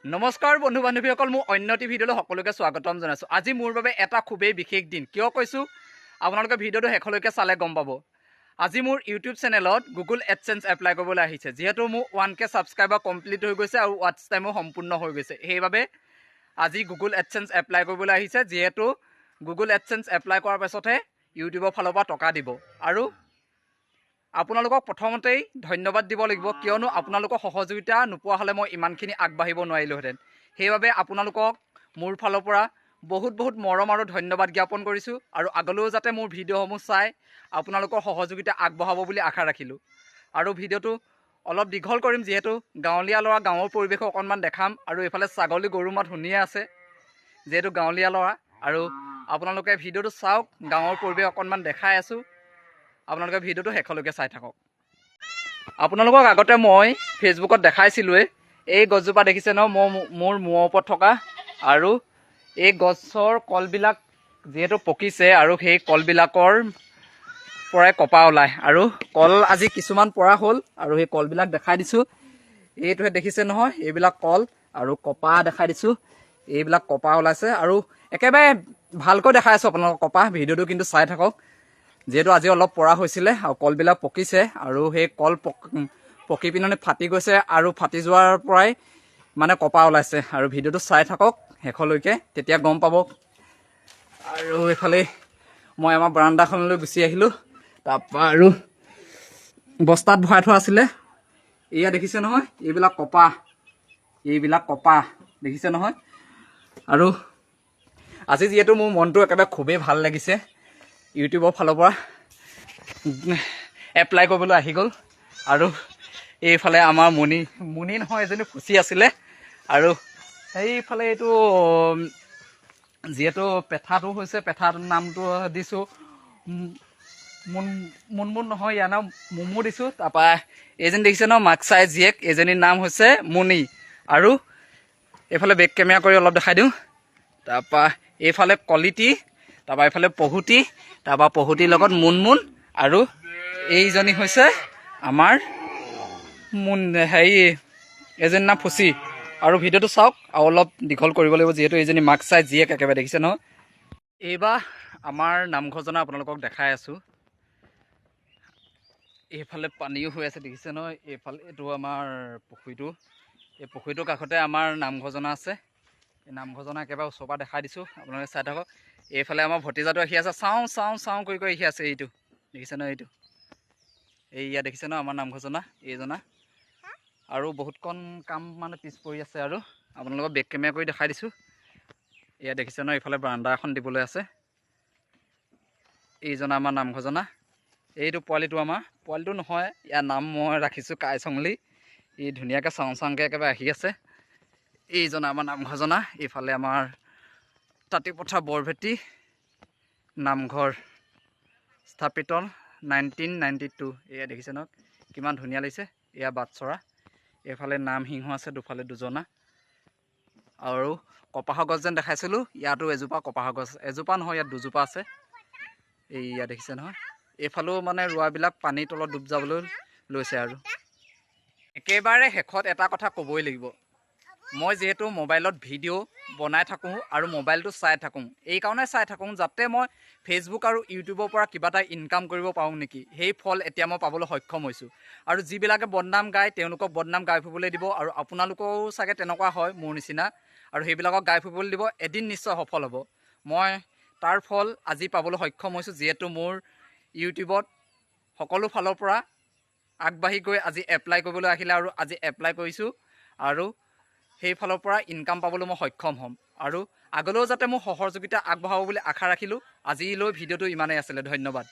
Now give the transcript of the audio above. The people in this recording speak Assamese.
নমস্কাৰ বন্ধু বান্ধৱীসকল, মোৰ অন্যটি ভিডিঅ'লৈ সকলোকে স্বাগতম জনাইছোঁ। আজি মোৰ বাবে এটা খুবেই বিশেষ দিন। কিয় কৈছোঁ আপোনালোকে ভিডিঅ'টো শেষলৈকে চালে গম পাব। আজি মোৰ ইউটিউব চেনেলত গুগল এডচেঞ্চ এপ্লাই কৰিবলৈ আহিছে। যিহেতু মোৰ 1K ছাবস্ক্ৰাইবাৰ কমপ্লিট হৈ গৈছে আৰু ৱাটচ টাইমো সম্পূৰ্ণ হৈ গৈছে, সেইবাবে আজি গুগল এডচেঞ্চ এপ্লাই কৰিবলৈ আহিছে। যিহেতু গুগল এডচেঞ্চ এপ্লাই কৰাৰ পাছতহে ইউটিউবৰ ফালৰ পৰা টকা দিব। আৰু আপোনালোকক প্ৰথমতেই ধন্যবাদ দিব লাগিব, কিয়নো আপোনালোকৰ সহযোগিতা নোপোৱা হ'লে মই ইমানখিনি আগবাঢ়িব নোৱাৰিলোহেঁতেন। সেইবাবে আপোনালোকক মোৰ ফালৰ পৰা বহুত মৰম আৰু ধন্যবাদ জ্ঞাপন কৰিছোঁ। আৰু আগলৈও যাতে মোৰ ভিডিঅ'সমূহ চাই আপোনালোকৰ সহযোগিতা আগবঢ়াব বুলি আশা ৰাখিলোঁ। আৰু ভিডিঅ'টো অলপ দীঘল কৰিম, যিহেতু গাঁৱলীয়া ল'ৰা, গাঁৱৰ পৰিৱেশো অকণমান দেখাম। আৰু এইফালে ছাগলী গৰু মাত শুনিয়ে আছে, যিহেতু গাঁৱলীয়া ল'ৰা। আৰু আপোনালোকে ভিডিঅ'টো চাওক, গাঁৱৰ পৰিৱেশ অকণমান দেখাই আছোঁ। আপোনালোকে ভিডিঅ'টো শেষলৈকে চাই থাকক। আপোনালোকক আগতে মই ফেচবুকত দেখাইছিলোঁৱেই, এই গছজোপা দেখিছে ন, মোৰ মূৰৰ ওপৰত থকা। আৰু এই গছৰ কলবিলাক যিহেতু পকিছে, আৰু সেই কলবিলাকৰ পৰাই কপা ওলায়। আৰু কল আজি কিছুমান পৰা হ'ল, আৰু সেই কলবিলাক দেখাই দিছোঁ। এইটোহে দেখিছে নহয়, এইবিলাক কল আৰু কপা দেখাই দিছোঁ। এইবিলাক কপা ওলাইছে, আৰু একেবাৰে ভালকৈ দেখাই আছোঁ আপোনালোকক কপা। ভিডিঅ'টো কিন্তু চাই থাকক, যিহেতু আজি অলপ পৰা হৈছিলে আৰু কলবিলাক পকিছে। আৰু সেই কল পকি পিনে ফাটি গৈছে, আৰু ফাটি যোৱাৰ পৰাই মানে কপা ওলাইছে। আৰু ভিডিঅ'টো চাই থাকক শেষলৈকে, তেতিয়া গম পাব। আৰু এইফালে মই আমাৰ বাৰান্দাখনলৈ গুচি আহিলোঁ। তাৰপৰা আৰু বস্তাত ভৰাই থোৱা আছিলে, এয়া দেখিছে নহয়, এইবিলাক কপা দেখিছে নহয়। আৰু আজি যিহেতু মোৰ মনটো একেবাৰে খুবেই ভাল লাগিছে, ইউটিউবৰ ফালৰ পৰা এপ্লাই কৰিবলৈ আহি গ'ল। আৰু এইফালে আমাৰ মুনি নহয়, এজনী ফুচি আছিলে। আৰু সেইফালে এইটো যিহেতু পেঠাটো হৈছে, পেঠাটোৰ নামটো দিছোঁ মুনমুন নহয়, ইয়াৰ নাম মুমু দিছোঁ। তাৰপৰা এইজনী দেখিছে ন, মাকচাই জীয়েক, এইজনীৰ নাম হৈছে মুনি। আৰু এইফালে বেক কেমেৰা কৰি অলপ দেখাই দিওঁ। তাৰপৰা এইফালে কলিটি, তাৰপৰা এইফালে পহুতি, তাৰপৰা পহুতিৰ লগত মুনমুন। আৰু এইজনী হৈছে আমাৰ এজনীৰ নাম ফুচি। আৰু ভিডিঅ'টো চাওক, আৰু অলপ দীঘল কৰিব লাগিব, যিহেতু এইজনী মাকচাই জীয়েক একেবাৰে দেখিছে নহয়। এইবাৰ আমাৰ নামঘৰজনা আপোনালোকক দেখাই আছোঁ। এইফালে পানীও হৈ আছে দেখিছে নহয়। এইটো আমাৰ পুখুৰীটো, এই পুখুৰীটোৰ কাষতে আমাৰ নামঘৰজনা আছে। এই নামঘৰজনা একেবাৰে ওচৰৰ পৰা দেখাই দিছোঁ, আপোনালোকে চাই থাকক। এইফালে আমাৰ ভতিজাটো আহি আছে, চাওঁ কৰি আহি আছে। এইটো দেখিছে ন, এইয়া দেখিছে ন আমাৰ নামঘৰজনা, এইজনা। আৰু বহুতকণ কাম মানে পিছ পৰি আছে। আৰু আপোনালোকক বেক কেমেৰা কৰি দেখাই দিছোঁ। এয়া দেখিছে ন, এইফালে বাৰান্দা এখন দিবলৈ আছে। এইজনা আমাৰ নামঘৰজনা। এইটো পোৱালিটো নহয়, ইয়াৰ নাম মই ৰাখিছোঁ কাই চংলি। ই ধুনীয়াকৈ চাওঁকৈ একেবাৰে আহি আছে। এইজনা আমাৰ নামঘৰজনা। এইফালে আমাৰ তাঁতিপথাৰ বৰভেটি নামঘৰ স্থাপিত 1992। এয়া দেখিছে ন, কিমান ধুনীয়া লাগিছে। এয়া বাটচৰা। এইফালে নাম সিংহ আছে, দুফালে দুজনা। আৰু কপাহৰ গছ যেন দেখাইছিলোঁ, ইয়াতো এজোপা কপাহৰ গছ, এজোপা নহয়, ইয়াত দুজোপা আছে। এইয়া দেখিছে নহয়। এইফালেও মানে ৰোৱাবিলাক পানীৰ তলত ডুব যাবলৈ লৈছে। আৰু একেবাৰে শেষত এটা কথা ক'বই লাগিব, মই যিহেতু মোবাইলত ভিডিঅ' বনাই থাকোঁ আৰু মোবাইলটো চাই থাকোঁ, এইকাৰণে চাই থাকোঁ যাতে মই ফেচবুক আৰু ইউটিউবৰ পৰা কিবা এটা ইনকাম কৰিব পাৰোঁ নেকি, সেই ফল এতিয়া মই পাবলৈ সক্ষম হৈছোঁ। আৰু যিবিলাকে বদনাম গায়, তেওঁলোকক বদনাম গাই ফুৰিবলৈ দিব। আৰু আপোনালোকেও চাগে তেনেকুৱা হয় মোৰ নিচিনা, আৰু সেইবিলাকক গাই ফুৰিবলৈ দিব। এদিন নিশ্চয় সফল হ'ব। মই তাৰ ফল আজি পাবলৈ সক্ষম হৈছোঁ, যিহেতু মোৰ ইউটিউবত সকলো ফালৰ পৰা আগবাঢ়ি গৈ আজি এপ্লাই কৰিবলৈ আহিলে, আৰু আজি এপ্লাই কৰিছোঁ। আৰু সেইফালৰ পৰা ইনকাম পাবলৈ মই সক্ষম হ'ম। আৰু আগলৈও যাতে মোৰ সহযোগিতা আগবঢ়াব বুলি আশা ৰাখিলোঁ। আজিলৈ ভিডিঅ'টো ইমানেই আছিলে। ধন্যবাদ।